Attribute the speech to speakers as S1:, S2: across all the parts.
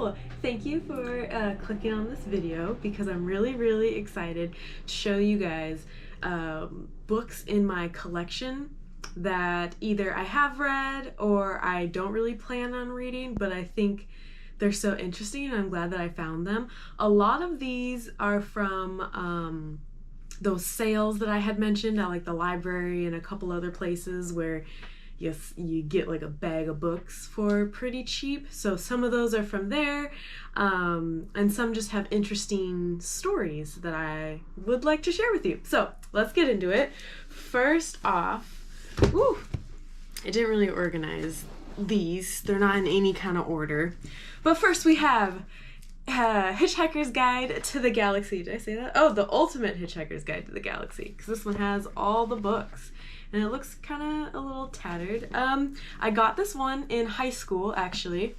S1: cool. Thank you for clicking on this video because I'm really excited to show you guys books in my collection that either I have read or I don't really plan on reading, but I think they're so interesting and I'm glad that I found them. A lot of these are from those sales that I had mentioned at like the library and a couple other places where you get like a bag of books for pretty cheap. So some of those are from there, and some just have interesting stories that I would like to share with you. So let's get into it. First off, I didn't really organize these. They're not in any kind of order. But first we have Hitchhiker's Guide to the Galaxy. Did I say that? Oh, the Ultimate Hitchhiker's Guide to the Galaxy, because this one has all the books. And it looks kind of a little tattered. I got this one in high school, actually.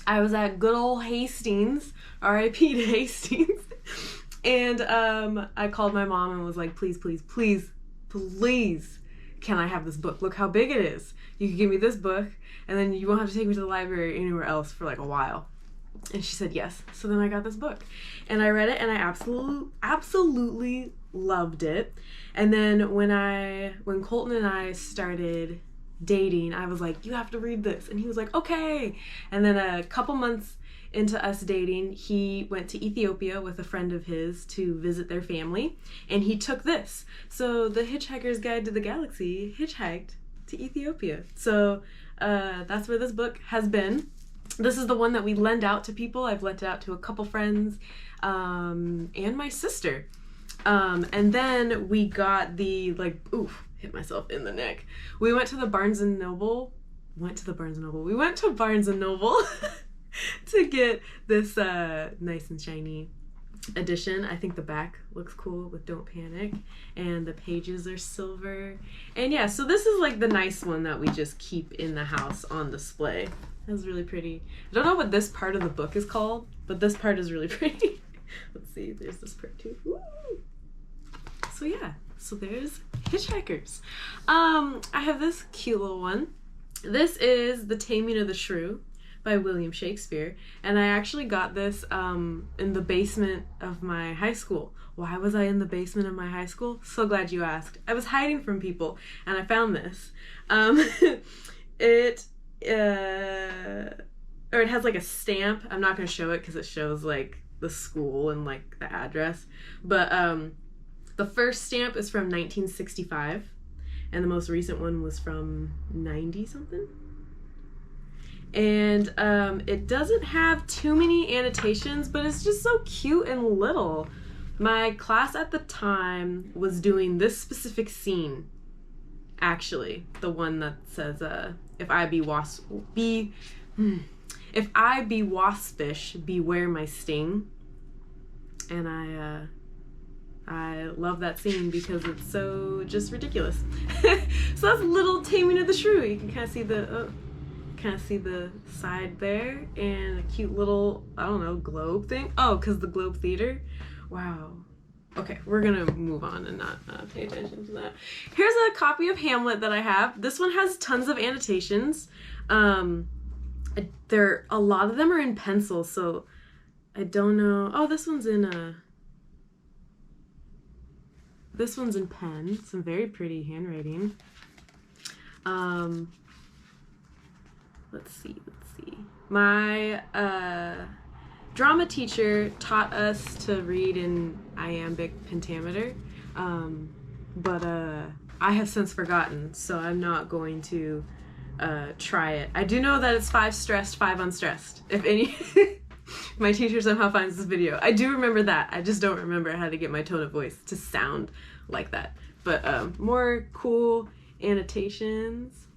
S1: I was at good old Hastings, R.I.P. to Hastings. And I called my mom and was like, please, can I have this book? Look how big it is. You can give me this book, and then you won't have to take me to the library or anywhere else for like a while. And she said yes. So then I got this book. And I read it, and I absolutely loved it. And then when Colton and I started dating, I was like, you have to read this. And he was like, okay. And then a couple months into us dating, he went to Ethiopia with a friend of his to visit their family, and he took this. So the Hitchhiker's Guide to the Galaxy hitchhiked to Ethiopia. So that's where this book has been. This is the one that we lend out to people. I've lent it out to a couple friends and my sister. And then we got the, hit myself in the neck. We went to the Barnes & Noble. We went to Barnes & Noble to get this nice and shiny edition. I think the back looks cool with Don't Panic, and the pages are silver. And yeah, so this is like the nice one that we just keep in the house on display. That's really pretty. I don't know what this part of the book is called, but this part is really pretty. Let's see, there's this part too. Woo! So yeah, so there's Hitchhikers. I have this cute little one. This is The Taming of the Shrew by William Shakespeare, and I actually got this in the basement of my high school. Why was I in the basement of my high school? So glad you asked. I was hiding from people, and I found this. It has like a stamp. I'm not going to show it because it shows like the school and like the address, but the first stamp is from 1965, and the most recent one was from 90 something. And it doesn't have too many annotations, but it's just so cute and little. My class at the time was doing this specific scene, actually, the one that says if I be waspish, beware my sting. And I love that scene because it's so just ridiculous. So that's little Taming of the Shrew. You can kind of see the side there, and a cute little, I don't know, globe thing. Oh, because the Globe Theater. Wow. Okay, we're gonna move on and not pay attention to that. Here's a copy of Hamlet that I have. This one has tons of annotations. A lot of them are in pencil, so I don't know. Oh, this one's in pen. Some very pretty handwriting. Let's see. My drama teacher taught us to read in iambic pentameter, but I have since forgotten, so I'm not going to try it. I do know that it's 5 stressed, 5 unstressed. If any, my teacher somehow finds this video. I do remember that. I just don't remember how to get my tone of voice to sound like that. But more cool annotations.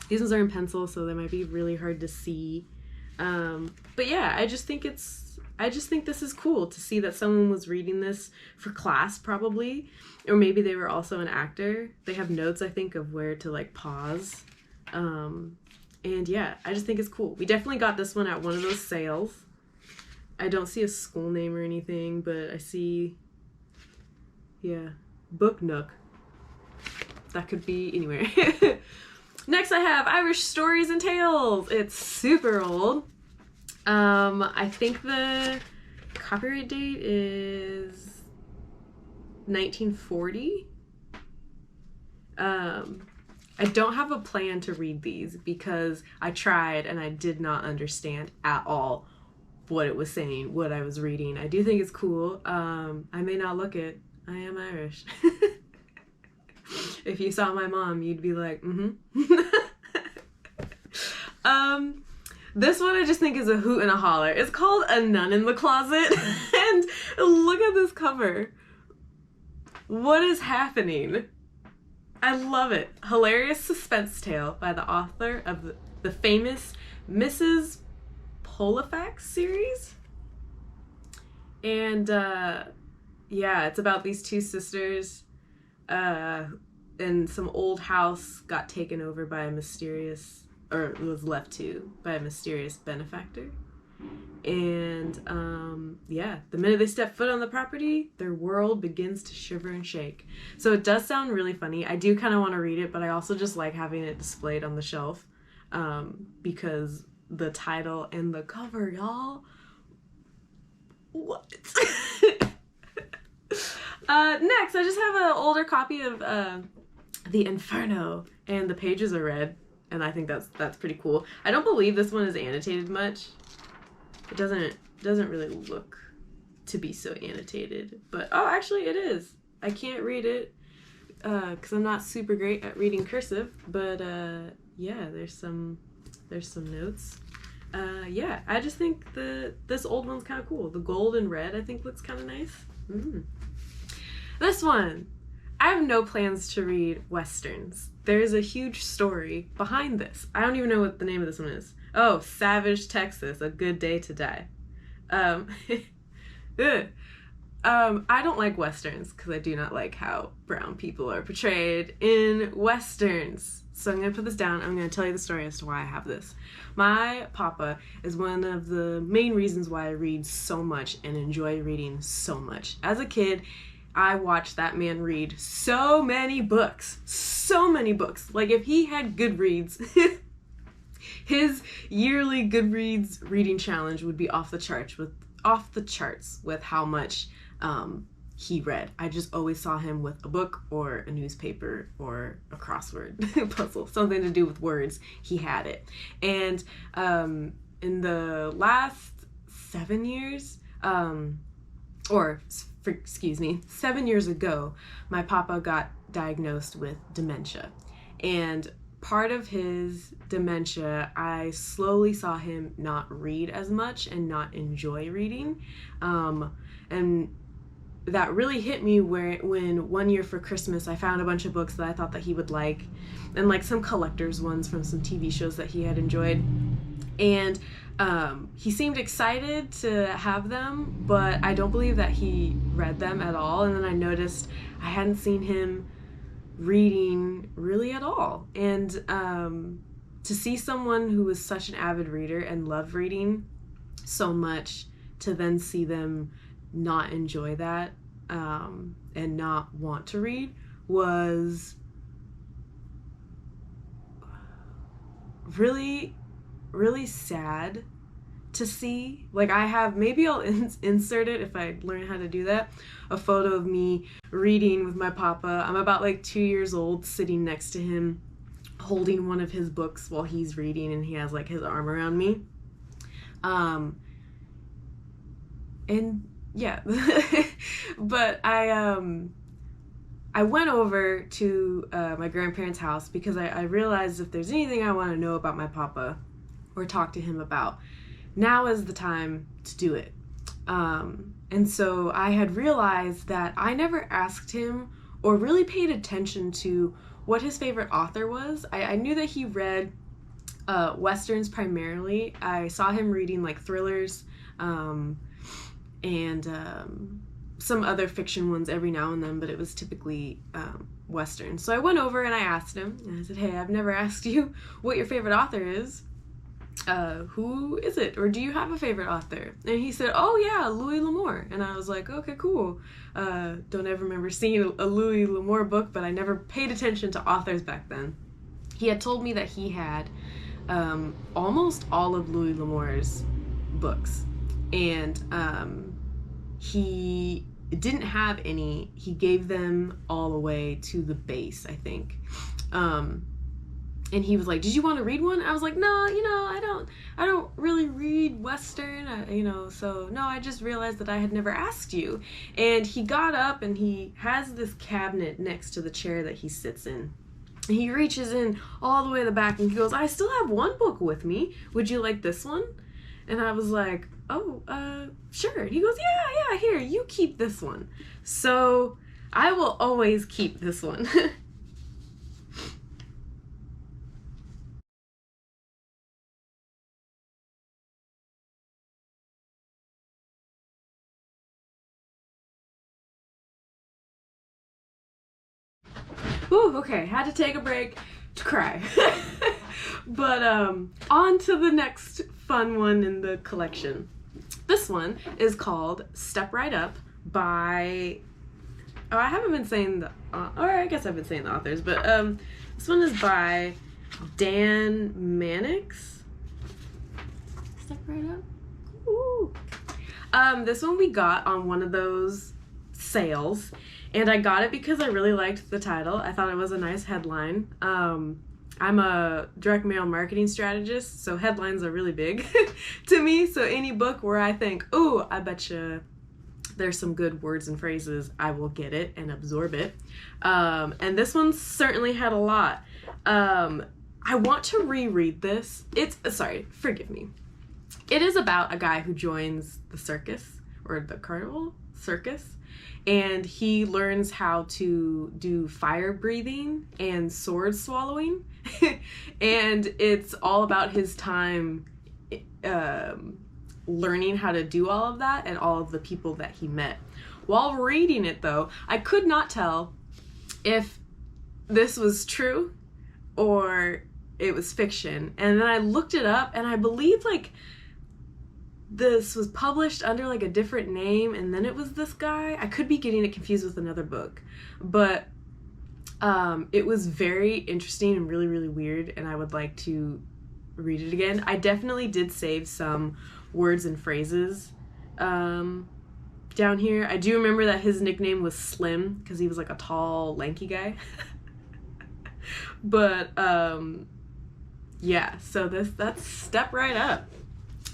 S1: These ones are in pencil, so they might be really hard to see. But yeah, I just think this is cool to see that someone was reading this for class, probably, or maybe they were also an actor. They have notes, I think, of where to like pause. And yeah, I just think it's cool. We definitely got this one at one of those sales. I don't see a school name or anything, but I see, yeah, Book Nook. That could be anywhere. Next I have Irish Stories and Tales. It's super old. I think the copyright date is 1940. I don't have a plan to read these because I tried and I did not understand at all what it was saying, what I was reading. I do think it's cool. I may not look it. I am Irish. If you saw my mom, you'd be like, This one I just think is a hoot and a holler. It's called A Nun in the Closet. And look at this cover. What is happening? I love it. Hilarious suspense tale by the author of the famous Mrs. Polifax series. And yeah, it's about these two sisters and some old house got taken over by a mysterious, or was left to by a mysterious benefactor. And yeah, the minute they step foot on the property, their world begins to shiver and shake. So it does sound really funny. I do kind of want to read it, but I also just like having it displayed on the shelf because the title and the cover, y'all. What? Next, I just have an older copy of the Inferno, and the pages are red, and I think that's pretty cool. I don't believe this one is annotated much. It doesn't really look to be so annotated, but oh, actually it is. I can't read it because I'm not super great at reading cursive, but yeah, there's some notes. Yeah, I just think this old one's kind of cool. The gold and red I think looks kind of nice. This one, I have no plans to read Westerns. There's a huge story behind this. I don't even know what the name of this one is. Oh, Savage Texas, A Good Day to Die. I don't like Westerns because I do not like how brown people are portrayed in Westerns. So I'm going to put this down. I'm going to tell you the story as to why I have this. My papa is one of the main reasons why I read so much and enjoy reading so much. As a kid, I watched that man read so many books. So many books. Like if he had Goodreads, his yearly Goodreads reading challenge would be off the charts with how much he read. I just always saw him with a book or a newspaper or a crossword puzzle, something to do with words. He had it. And in the last 7 years, 7 years ago, my papa got diagnosed with dementia. And part of his dementia, I slowly saw him not read as much and not enjoy reading. And that really hit me when one year for Christmas, I found a bunch of books that I thought that he would like, and like some collector's ones from some TV shows that he had enjoyed. And he seemed excited to have them, but I don't believe that he read them at all. And then I noticed I hadn't seen him reading really at all. And to see someone who was such an avid reader and loved reading so much, to then see them not enjoy that and not want to read was really, really sad to see. Like I have, maybe I'll insert it if I learn how to do that, a photo of me reading with my papa. I'm about like 2 years old, sitting next to him, holding one of his books while he's reading, and he has like his arm around me. And yeah, but I went over to my grandparents' house because I realized if there's anything I want to know about my papa or talk to him about, now is the time to do it. And so I had realized that I never asked him or really paid attention to what his favorite author was. I knew that he read Westerns primarily. I saw him reading like thrillers and some other fiction ones every now and then, but it was typically Westerns. So I went over and I asked him, and I said, hey, I've never asked you what your favorite author is. Who is it? Or do you have a favorite author? And he said, oh yeah, Louis L'Amour. And I was like, okay, cool. Don't ever remember seeing a Louis L'Amour book, but I never paid attention to authors back then. He had told me that he had almost all of Louis L'Amour's books, and he didn't have any. He gave them all away to the base, I think. And he was like, "Did you want to read one?" I was like, "No, I don't really read Western, so no, I just realized that I had never asked you." And he got up and he has this cabinet next to the chair that he sits in. And he reaches in all the way to the back and he goes, "I still have one book with me. Would you like this one?" And I was like, "Oh, sure." He goes, yeah, here, you keep this one." So I will always keep this one. Ooh, okay, had to take a break to cry. But on to the next fun one in the collection. This one is called Step Right Up by, I haven't been saying the, or I guess I've been saying the authors, but this one is by Dan Mannix. Step Right Up. Ooh. This one we got on one of those sales, and I got it because I really liked the title. I thought it was a nice headline. I'm a direct mail marketing strategist, so headlines are really big to me. So any book where I think, "Ooh, I bet you there's some good words and phrases," I will get it and absorb it. And this one certainly had a lot. I want to reread this. Forgive me. It is about a guy who joins the circus, or the carnival circus, and he learns how to do fire breathing and sword swallowing. And it's all about his time learning how to do all of that and all of the people that he met. While reading it, though, I could not tell if this was true or it was fiction. And then I looked it up, and I believe this was published under a different name, and then it was this guy. I could be getting it confused with another book, but it was very interesting and really, really weird, and I would like to read it again. I definitely did save some words and phrases down here. I do remember that his nickname was Slim because he was a tall, lanky guy. But yeah, so that's Step Right Up.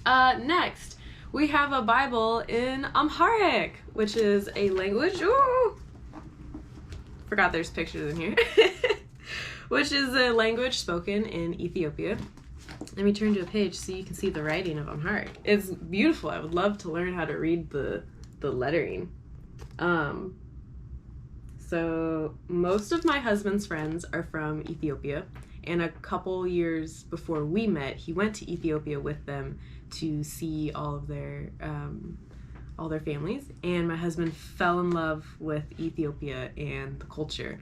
S1: Next, we have a Bible in Amharic, which is a language. Ooh! Forgot there's pictures in here. Which is a language spoken in Ethiopia. Let me turn to a page so you can see the writing of Amharic. It's beautiful. I would love to learn how to read the lettering. So most of my husband's friends are from Ethiopia, and a couple years before we met, he went to Ethiopia with them to see all of their families, and my husband fell in love with Ethiopia and the culture.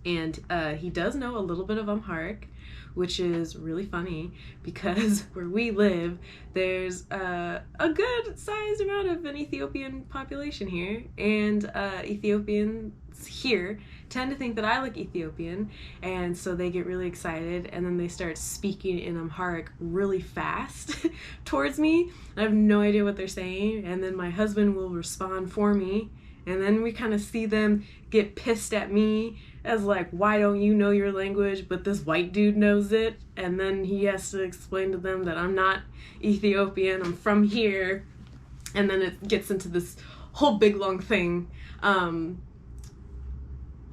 S1: And he does know a little bit of Amharic, which is really funny because where we live, there's a good sized amount of an Ethiopian population here, and Ethiopians here tend to think that I look Ethiopian, and so they get really excited, and then they start speaking in Amharic really fast towards me. I have no idea what they're saying, and then my husband will respond for me, and then we kind of see them get pissed at me as why don't you know your language, but this white dude knows it, and then he has to explain to them that I'm not Ethiopian, I'm from here, and then it gets into this whole big long thing.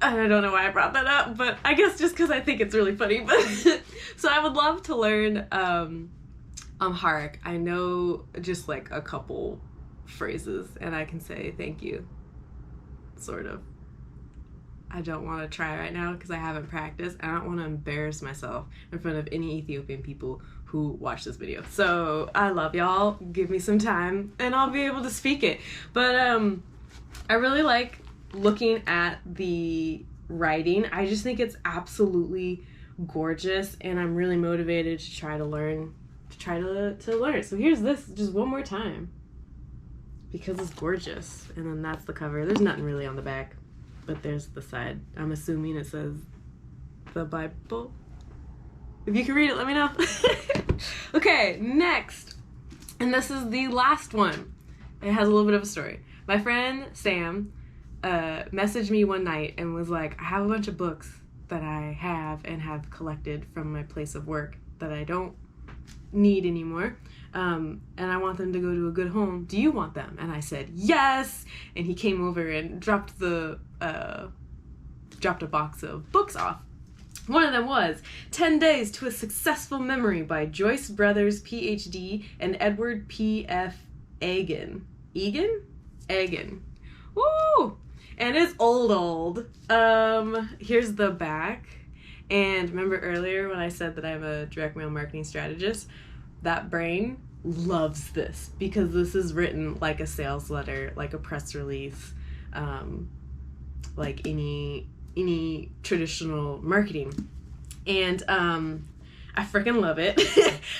S1: I don't know why I brought that up, but I guess just because I think it's really funny. But so I would love to learn Amharic. I know just a couple phrases, and I can say thank you, sort of. I don't want to try right now because I haven't practiced. I don't want to embarrass myself in front of any Ethiopian people who watch this video. So I love y'all. Give me some time, and I'll be able to speak it. But I really like looking at the writing. I just think it's absolutely gorgeous, and I'm really motivated to try to learn it. So here's this just one more time because it's gorgeous. And then that's the cover. There's nothing really on the back, but there's the side. I'm assuming it says the Bible. If you can read it, let me know. Okay, next And this is the last one. It has a little bit of a story. My friend Sam messaged me one night and was like, I have a bunch of books that I have and have collected from my place of work that I don't need anymore. And I want them to go to a good home. Do you want them? And I said, yes! And he came over and dropped a box of books off. One of them was 10 Days to a Successful Memory by Joyce Brothers, Ph.D. and Edward P.F. Egan. Egan. Woo! And it's old. Here's the back. And remember earlier when I said that I'm a direct mail marketing strategist? That brain loves this because this is written like a sales letter, like a press release, like any traditional marketing. And I freaking love it.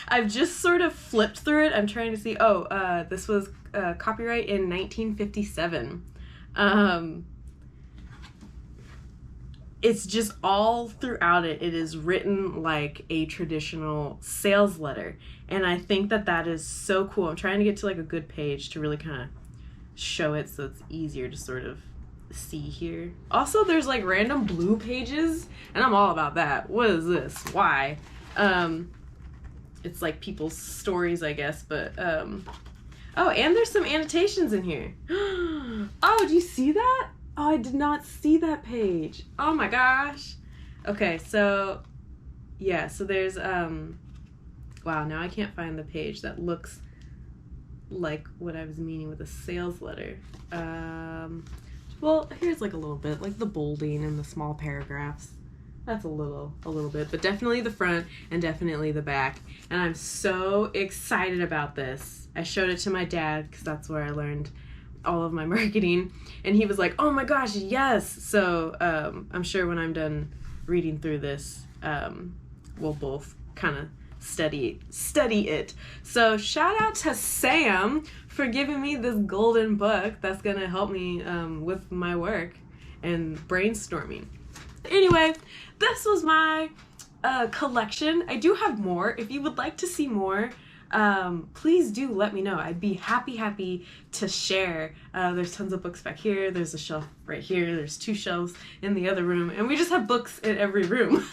S1: I've just sort of flipped through it. I'm trying to see, this was copyright in 1957. It's just all throughout it. It is written like a traditional sales letter. And I think that is so cool. I'm trying to get to like a good page to really kind of show it so it's easier to sort of see here. Also, there's like random blue pages and I'm all about that. What is this? Why? It's like people's stories, I guess, but oh, and there's some annotations in here. Oh, do you see that? Oh, I did not see that page. Oh my gosh. Okay, so yeah, so there's wow, now I can't find the page that looks like what I was meaning with a sales letter. Well, here's like a little bit, like the bolding and the small paragraphs. That's a little bit, but definitely the front and definitely the back. And I'm so excited about this. I showed it to my dad because that's where I learned all of my marketing, and he was like, oh my gosh, yes. So I'm sure when I'm done reading through this, we'll both kind of study it. So shout out to Sam for giving me this golden book that's gonna help me with my work and brainstorming. Anyway, this was my collection. I do have more. If you would like to see more, please do let me know. I'd be happy to share. There's tons of books back here. There's a shelf right here. There's 2 shelves in the other room, and we just have books in every room.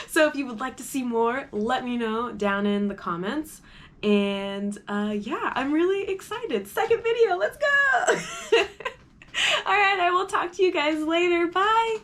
S1: So if you would like to see more, let me know down in the comments. And yeah, I'm really excited. Second video, let's go! All right, I will talk to you guys later. Bye!